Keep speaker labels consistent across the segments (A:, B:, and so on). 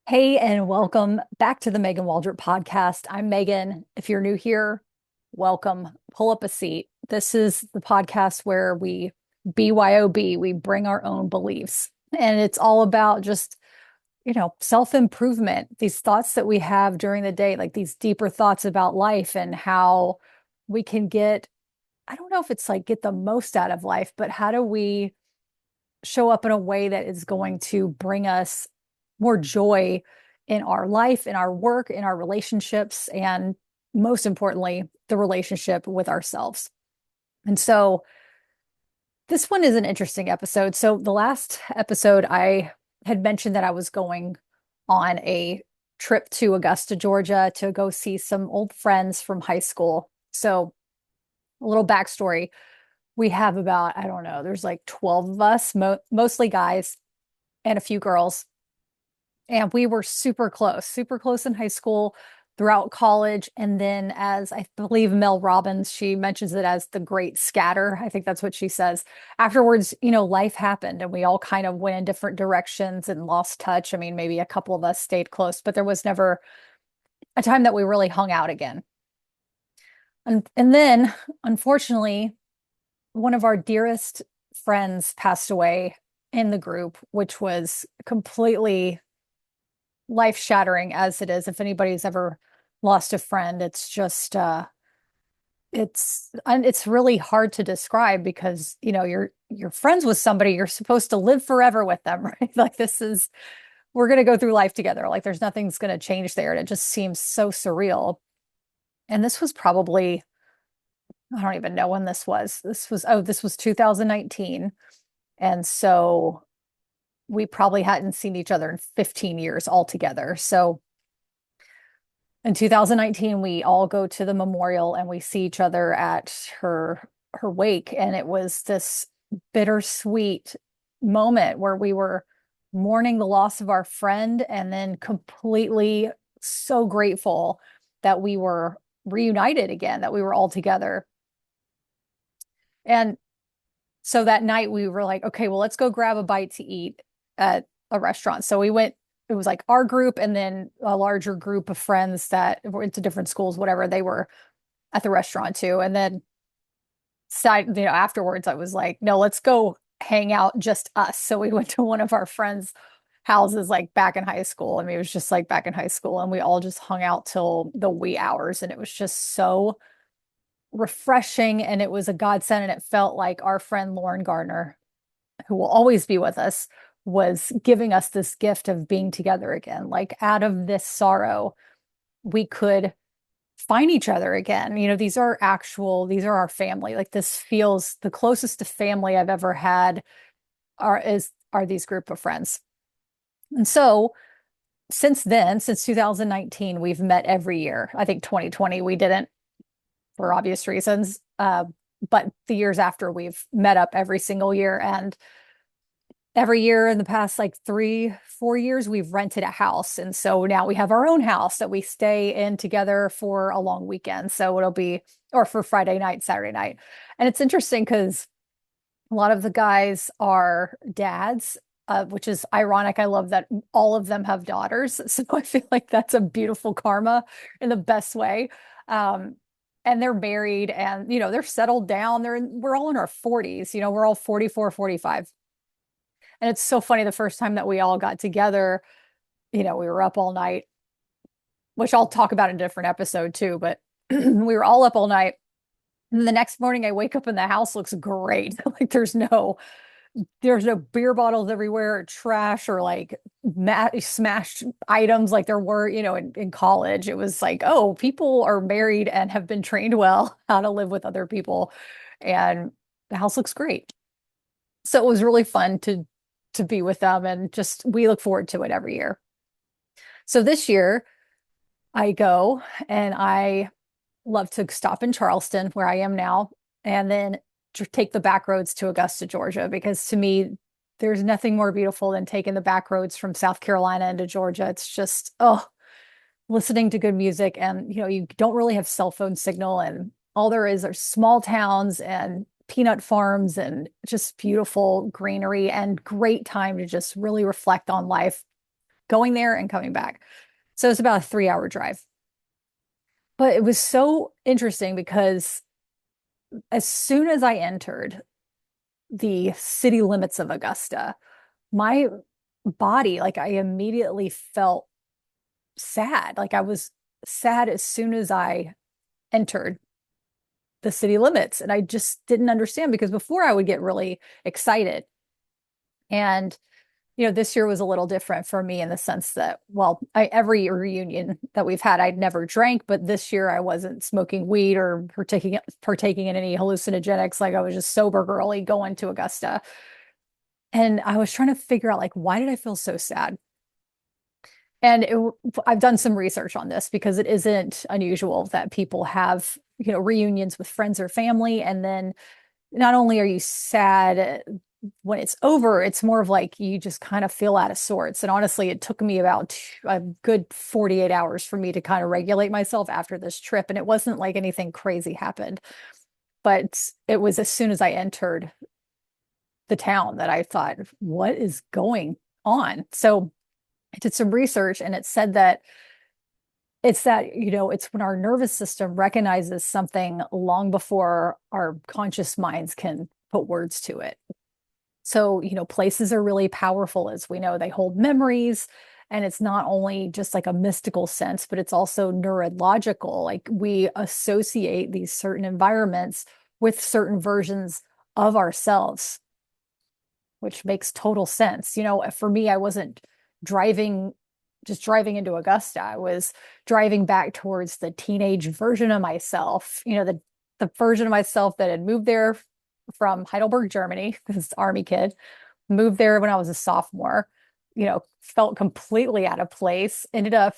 A: Hey, and welcome back to the Megan Waldrop podcast. I'm Megan. If you're new here, welcome. Pull up a seat. This is the podcast where we BYOB, we bring our own beliefs. And it's all about just, self-improvement, these thoughts that we have during the day, like these deeper thoughts about life and how we can get, I don't know if it's like get the most out of life, but how do we show up in a way that is going to bring us more joy in our life, in our work, in our relationships, and most importantly, the relationship with ourselves. And so this one is an interesting episode. So the last episode, I had mentioned that I was going on a trip to Augusta, Georgia to go see some old friends from high school. So a little backstory. We have about, I don't know, there's like 12 of us, mostly guys and a few girls. And we were super close in high school, throughout college. And then, as I believe Mel Robbins, she mentions it as the great scatter. I think that's what she says. Afterwards, life happened and we all kind of went in different directions and lost touch. I mean, maybe a couple of us stayed close, but there was never a time that we really hung out again. And then, unfortunately, one of our dearest friends passed away in the group, which was completely life shattering as it is. If anybody's ever lost a friend, it's just it's really hard to describe because you're friends with somebody, you're supposed to live forever with them, right? Like this is we're going to go through life together. Like there's nothing's going to change there. And it just seems so surreal. And this was probably, I don't even know when this was. This was 2019. And so we probably hadn't seen each other in 15 years altogether. So in 2019, we all go to the memorial and we see each other at her wake. And it was this bittersweet moment where we were mourning the loss of our friend and then completely so grateful that we were reunited again, that we were all together. And so that night we were like, okay, well, let's go grab a bite to eat at a restaurant. So we went, it was like our group and then a larger group of friends that were into different schools, whatever, they were at the restaurant too. And then afterwards I was like, no, let's go hang out just us. So we went to one of our friends' houses like back in high school. I mean, it was just like back in high school and we all just hung out till the wee hours and it was just so refreshing and it was a godsend and it felt like our friend Lauren Gardner, who will always be with us, was giving us this gift of being together again. Like out of this sorrow, we could find each other again. These are our family. Like this feels the closest to family I've ever had are these group of friends. And so since then, since 2019, we've met every year. I think 2020 we didn't for obvious reasons. But the years after we've met up every single year and every year in the past like 3, 4 years, we've rented a house. And so now we have our own house that we stay in together for a long weekend. So it'll be, or for Friday night, Saturday night. And it's interesting because a lot of the guys are dads, which is ironic. I love that all of them have daughters. So I feel like that's a beautiful karma in the best way. And they're married and, they're settled down. We're all in our 40s, we're all 44, 45. And it's so funny the first time that we all got together, we were up all night, which I'll talk about in a different episode too, but we were all up all night. And the next morning I wake up and the house looks great. Like there's no beer bottles everywhere or trash or like smashed items like there were, in college. It was like, oh, people are married and have been trained well how to live with other people. And the house looks great. So it was really fun to be with them and just we look forward to it every year. So this year I go and I love to stop in Charleston where I am now and then take the back roads to Augusta, Georgia, because to me there's nothing more beautiful than taking the back roads from South Carolina into Georgia. It's just listening to good music and you don't really have cell phone signal and all there is are small towns and peanut farms and just beautiful greenery and great time to just really reflect on life. going there and coming back. So it's about a 3 hour drive. But it was so interesting because as soon as I entered the city limits of Augusta, my body, like I immediately felt sad. Like I was sad as soon as I entered the city limits. And I just didn't understand because before I would get really excited. And, this year was a little different for me in the sense that, well, every reunion that we've had, I'd never drank, but this year I wasn't smoking weed or partaking in any hallucinogenics. Like I was just sober girly going to Augusta. And I was trying to figure out like, why did I feel so sad? And I've done some research on this because it isn't unusual that people have, reunions with friends or family. And then not only are you sad when it's over, it's more of like you just kind of feel out of sorts. And honestly, it took me about a good 48 hours for me to kind of regulate myself after this trip. And it wasn't like anything crazy happened, but it was as soon as I entered the town that I thought, what is going on? So I did some research and it said that it's when our nervous system recognizes something long before our conscious minds can put words to it. So, places are really powerful, as we know. They hold memories, and it's not only just like a mystical sense, but it's also neurological. Like we associate these certain environments with certain versions of ourselves, which makes total sense. For me, I wasn't driving, just driving into Augusta. I was driving back towards the teenage version of myself, the version of myself that had moved there from Heidelberg, Germany, this army kid, moved there when I was a sophomore, felt completely out of place, ended up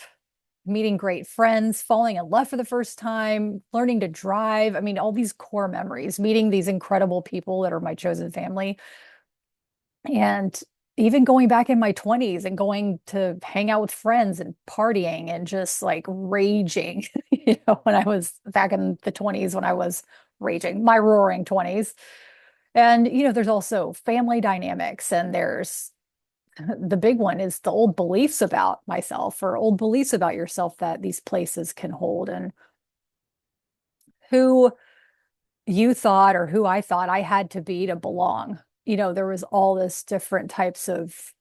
A: meeting great friends, falling in love for the first time, learning to drive. I mean, all these core memories, meeting these incredible people that are my chosen family. And even going back in my 20s and going to hang out with friends and partying and just like raging, when I was back in the 20s when I was raging, my roaring 20s. And, there's also family dynamics, and there's the big one is the old beliefs about myself or old beliefs about yourself that these places can hold, and who you thought or who I thought I had to be to belong. There was all this different types of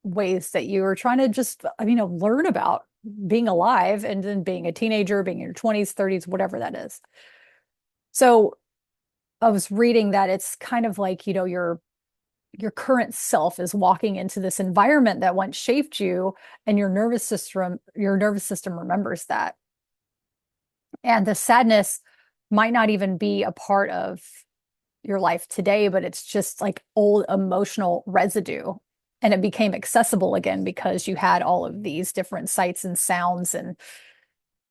A: ways that you were trying to just, learn about being alive and then being a teenager, being in your 20s, 30s, whatever that is. So I was reading that it's kind of like, your current self is walking into this environment that once shaped you, and your nervous system remembers that. And the sadness might not even be a part of your life today, but it's just like old emotional residue. And it became accessible again because you had all of these different sights and sounds and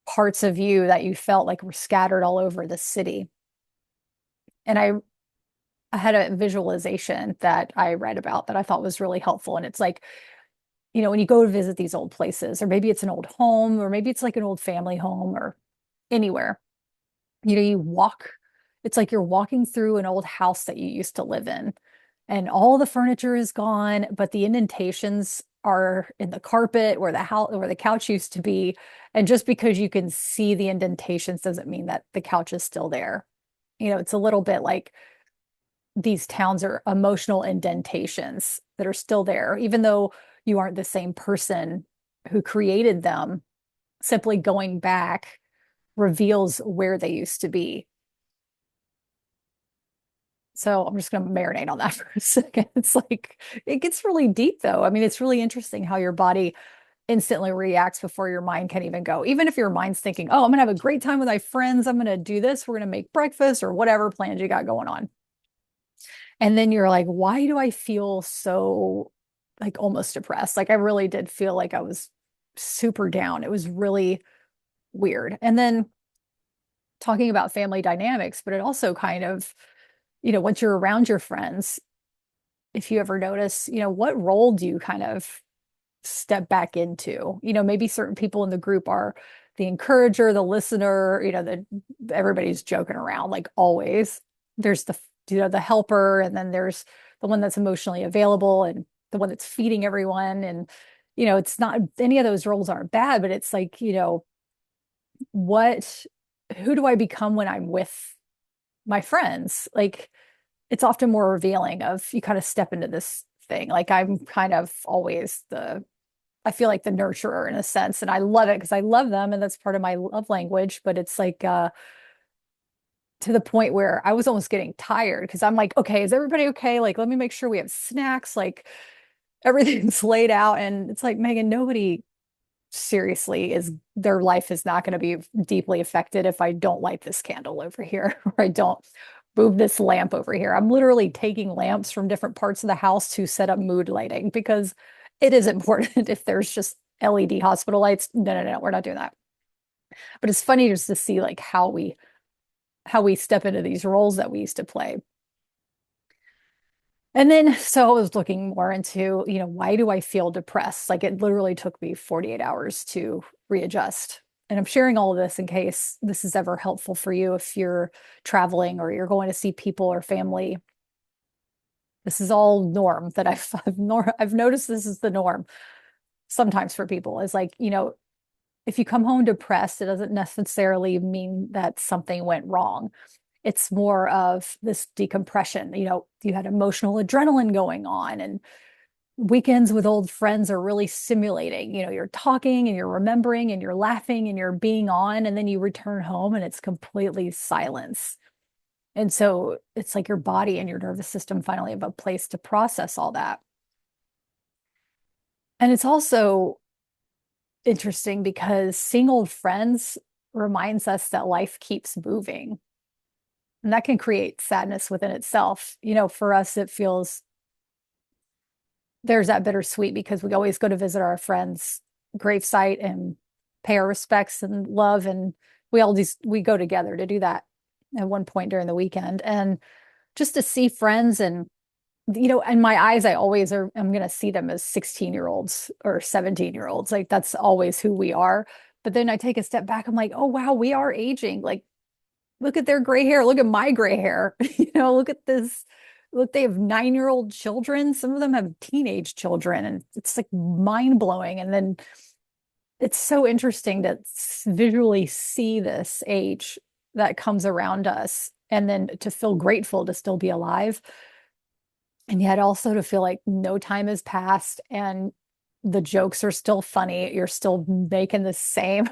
A: parts of you that you felt like were scattered all over the city. And I had a visualization that I read about that I thought was really helpful. And it's like, when you go to visit these old places, or maybe it's an old home, or maybe it's like an old family home or anywhere, you walk, it's like you're walking through an old house that you used to live in, and all the furniture is gone, but the indentations are in the carpet where the couch used to be. And just because you can see the indentations doesn't mean that the couch is still there. It's a little bit like these towns are emotional indentations that are still there, even though you aren't the same person who created them. Simply going back reveals where they used to be. So I'm just going to marinate on that for a second. It's like, it gets really deep though. I mean, it's really interesting how your body instantly reacts before your mind can even go. Even if your mind's thinking, oh, I'm going to have a great time with my friends, I'm going to do this, we're going to make breakfast or whatever plans you got going on. And then you're like, why do I feel so like almost depressed? Like I really did feel like I was super down. It was really weird. And then talking about family dynamics, but it also kind of, once you're around your friends, if you ever notice, what role do you kind of step back into? Maybe certain people in the group are the encourager, the listener, everybody's joking around like always. There's the helper, and then there's the one that's emotionally available and the one that's feeding everyone. And it's not any of those roles aren't bad, but it's like, what, who do I become when I'm with my friends? Like, it's often more revealing of you kind of step into this thing. Like, I'm kind of always I feel like the nurturer in a sense, and I love it because I love them and that's part of my love language. But it's like, to the point where I was almost getting tired because I'm like, okay, is everybody okay? Like, let me make sure we have snacks, like everything's laid out. And it's like, Megan, nobody seriously is their life is not going to be deeply affected if I don't light this candle over here or I don't move this lamp over here. I'm literally taking lamps from different parts of the house to set up mood lighting because it is important. If there's just LED hospital lights, no, no, no, we're not doing that. But it's funny just to see like how we step into these roles that we used to play. And then, so I was looking more into, why do I feel depressed? Like it literally took me 48 hours to readjust. And I'm sharing all of this in case this is ever helpful for you if you're traveling or you're going to see people or family. This is all norm that I've noticed this is the norm sometimes for people is like, if you come home depressed, it doesn't necessarily mean that something went wrong. It's more of this decompression. You had emotional adrenaline going on, and weekends with old friends are really stimulating. You're talking and you're remembering and you're laughing and you're being on, and then you return home and it's completely silence. And so it's like your body and your nervous system finally have a place to process all that. And it's also interesting because seeing old friends reminds us that life keeps moving. And that can create sadness within itself. For us, it feels there's that bittersweet because we always go to visit our friends' gravesite and pay our respects and love. And we go together to do that at one point during the weekend. And just to see friends and, in my eyes, I'm going to see them as 16-year-olds or 17-year-olds. Like that's always who we are. But then I take a step back. I'm like, oh, wow, we are aging. Like look at their gray hair. Look at my gray hair. Look at this. Look, they have 9-year-old children. Some of them have teenage children, and it's like mind blowing. And then it's so interesting to visually see this age that comes around us, and then to feel grateful to still be alive, and yet also to feel like no time has passed and the jokes are still funny. You're still making the same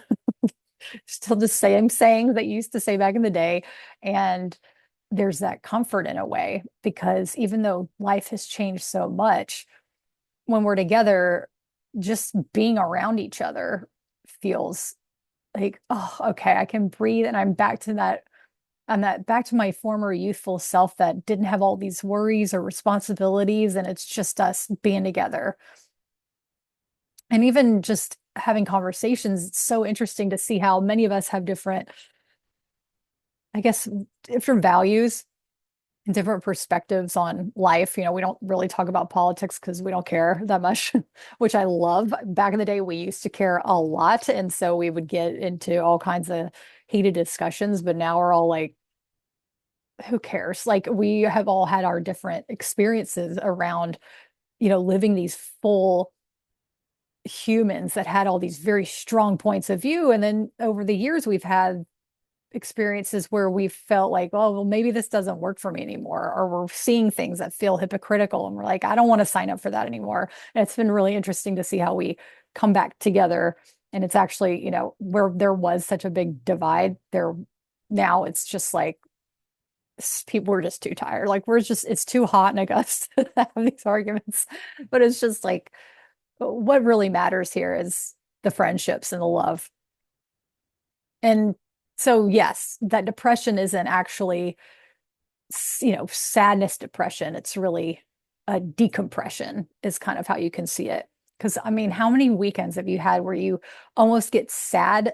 A: still the same sayings that you used to say back in the day. And there's that comfort in a way, because even though life has changed so much, when we're together, just being around each other feels like, oh, okay, I can breathe and I'm back to my former youthful self that didn't have all these worries or responsibilities. And it's just us being together. And even just having conversations, it's so interesting to see how many of us have different, I guess, different values and different perspectives on life. We don't really talk about politics because we don't care that much, which I love. Back in the day, we used to care a lot. And so we would get into all kinds of heated discussions, but now we're all like, who cares? Like we have all had our different experiences around, living these full humans that had all these very strong points of view. And then over the years, we've had experiences where we felt like, oh, well, maybe this doesn't work for me anymore. Or we're seeing things that feel hypocritical. And we're like, I don't want to sign up for that anymore. And it's been really interesting to see how we come back together. And it's actually, where there was such a big divide there. Now it's just like people are just too tired. Like it's too hot in Augusta to have these arguments. But it's just like, what really matters here is the friendships and the love. And so, yes, that depression isn't actually, sadness depression. It's really a decompression, is kind of how you can see it. Because, I mean, how many weekends have you had where you almost get sad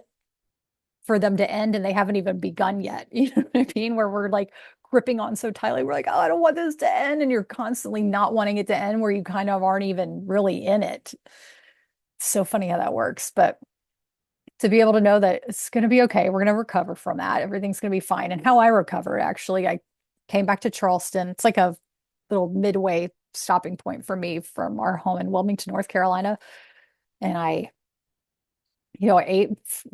A: for them to end and they haven't even begun yet? You know what I mean? Where we're like gripping on so tightly, we're like, oh, I don't want this to end. And you're constantly not wanting it to end, where you kind of aren't even really in it. It's so funny how that works. But to be able to know that it's going to be okay. We're going to recover from that. Everything's going to be fine. And how I recovered, actually, I came back to Charleston. It's like a little midway stopping point for me from our home in Wilmington, North Carolina. And I ate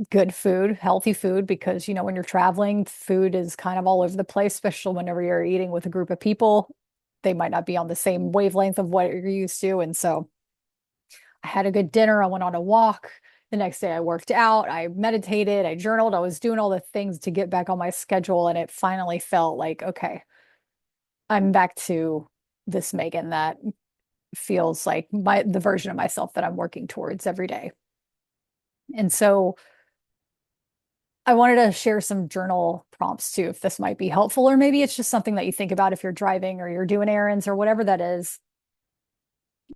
A: good food, healthy food, because, when you're traveling, food is kind of all over the place, especially whenever you're eating with a group of people. They might not be on the same wavelength of what you're used to. And so I had a good dinner. I went on a walk. The next day I worked out, I meditated, I journaled, I was doing all the things to get back on my schedule. And it finally felt like, okay, I'm back to this Megan that feels like the version of myself that I'm working towards every day. And so I wanted to share some journal prompts too, if this might be helpful, or maybe it's just something that you think about if you're driving or you're doing errands or whatever that is.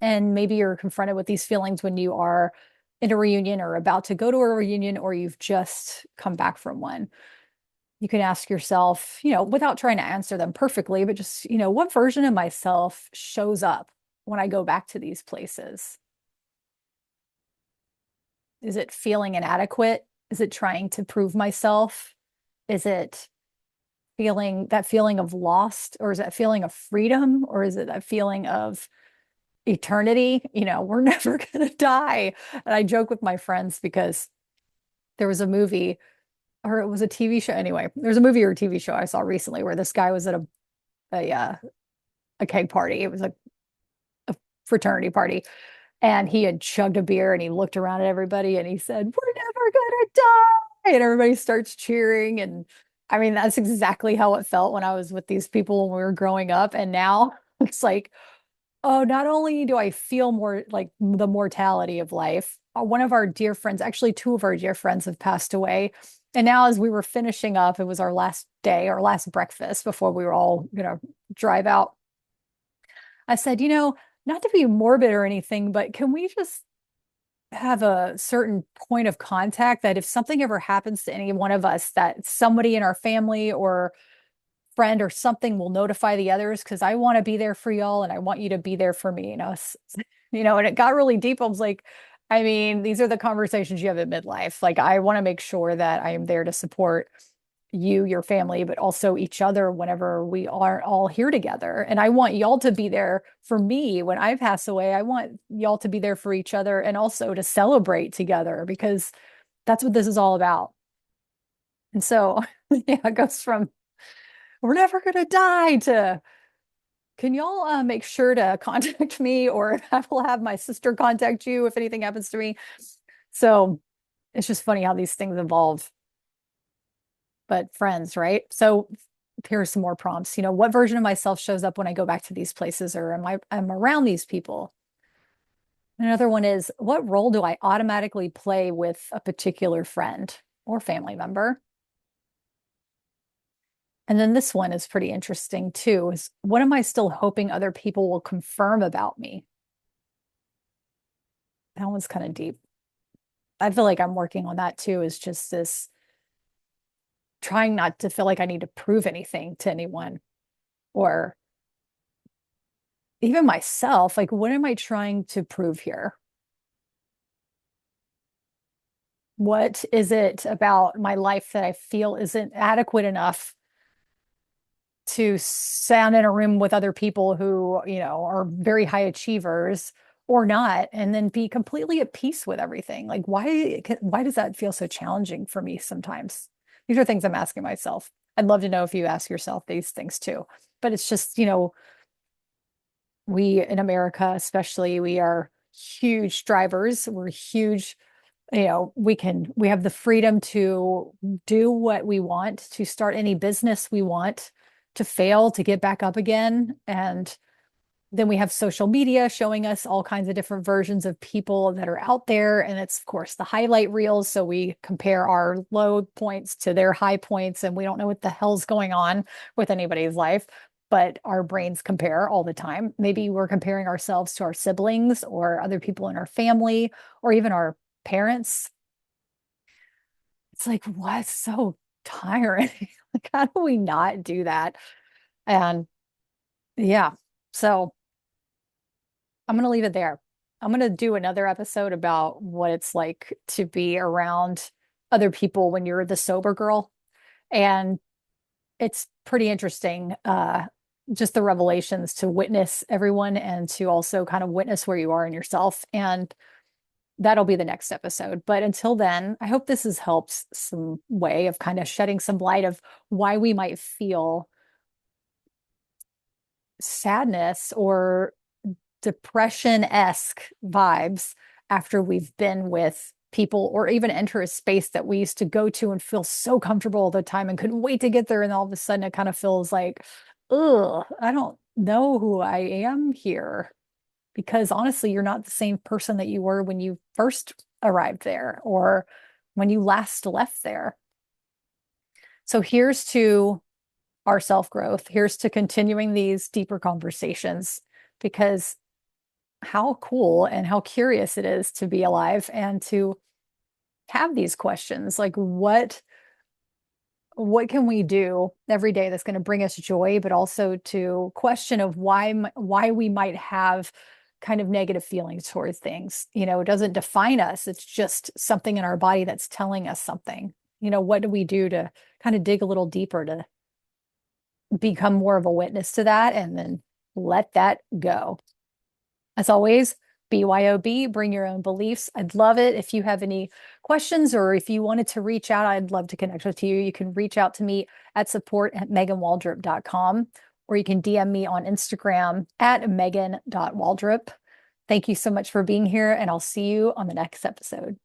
A: And maybe you're confronted with these feelings when you are in a reunion or about to go to a reunion, or you've just come back from one. You can ask yourself, without trying to answer them perfectly, but just, what version of myself shows up when I go back to these places? Is it feeling inadequate? Is it trying to prove myself? Is it feeling of lost, or is that feeling of freedom, or is it that feeling of eternity? We're never going to die. And I joke with my friends because there was a movie, or it was a TV show. Anyway, there's a movie or a TV show I saw recently where this guy was at a keg party. It was a fraternity party, and he had chugged a beer and he looked around at everybody and he said, "We're never gonna die." And everybody starts cheering. And I mean, that's exactly how it felt when I was with these people when we were growing up. And now it's like, oh, not only do I feel more like the mortality of life, one of our dear friends, actually, two of our dear friends have passed away. And now, as we were finishing up, it was our last day, our last breakfast before we were all going to drive out. I said, not to be morbid or anything, but can we just have a certain point of contact that if something ever happens to any one of us, that somebody in our family or friend or something will notify the others, because I want to be there for y'all and I want you to be there for me, and it got really deep. I was like, I mean, these are the conversations you have at midlife. Like, I want to make sure that I am there to support you, your family, but also each other whenever we are all here together. And I want y'all to be there for me when I pass away. I want y'all to be there for each other and also to celebrate together, because that's what this is all about. And so, yeah, it goes from we're never going to die to can y'all make sure to contact me, or I will have my sister contact you if anything happens to me. So it's just funny how these things evolve. But friends, right? So here's some more prompts. What version of myself shows up when I go back to these places, or I'm around these people? Another one is, what role do I automatically play with a particular friend or family member? And then this one is pretty interesting too, is what am I still hoping other people will confirm about me? That one's kind of deep. I feel like I'm working on that too, is just this trying not to feel like I need to prove anything to anyone, or even myself. Like, what am I trying to prove here? What is it about my life that I feel isn't adequate enough to sound in a room with other people who, are very high achievers or not, and then be completely at peace with everything? Like, why does that feel so challenging for me sometimes? These are things I'm asking myself. I'd love to know if you ask yourself these things too. But it's just, we in America, especially, we are huge drivers. We're huge, we have the freedom to do what we want, to start any business we want, to fail, to get back up again. And then we have social media showing us all kinds of different versions of people that are out there. And it's, of course, the highlight reels. So we compare our low points to their high points, and we don't know what the hell's going on with anybody's life. But our brains compare all the time. Maybe we're comparing ourselves to our siblings or other people in our family or even our parents. It's like, what's so tiring? Like, how do we not do that? And yeah, so I'm going to leave it there. I'm going to do another episode about what it's like to be around other people when you're the sober girl. And it's pretty interesting, just the revelations to witness everyone and to also kind of witness where you are in yourself. And that'll be the next episode. But until then, I hope this has helped some way of kind of shedding some light of why we might feel sadness or depression-esque vibes after we've been with people or even enter a space that we used to go to and feel so comfortable all the time and couldn't wait to get there. And all of a sudden it kind of feels like, ugh, I don't know who I am here. Because honestly, you're not the same person that you were when you first arrived there or when you last left there. So here's to our self growth. Here's to continuing these deeper conversations because how cool and how curious it is to be alive and to have these questions like what can we do every day that's going to bring us joy, but also to question of why we might have kind of negative feelings towards things. It doesn't define us. It's just something in our body that's telling us something. What do we do to kind of dig a little deeper to become more of a witness to that and then let that go? As always, BYOB, bring your own beliefs. I'd love it if you have any questions or if you wanted to reach out, I'd love to connect with you. You can reach out to me at support@meganwaldrop.com or you can DM me on Instagram at megan.waldrop. Thank you so much for being here, and I'll see you on the next episode.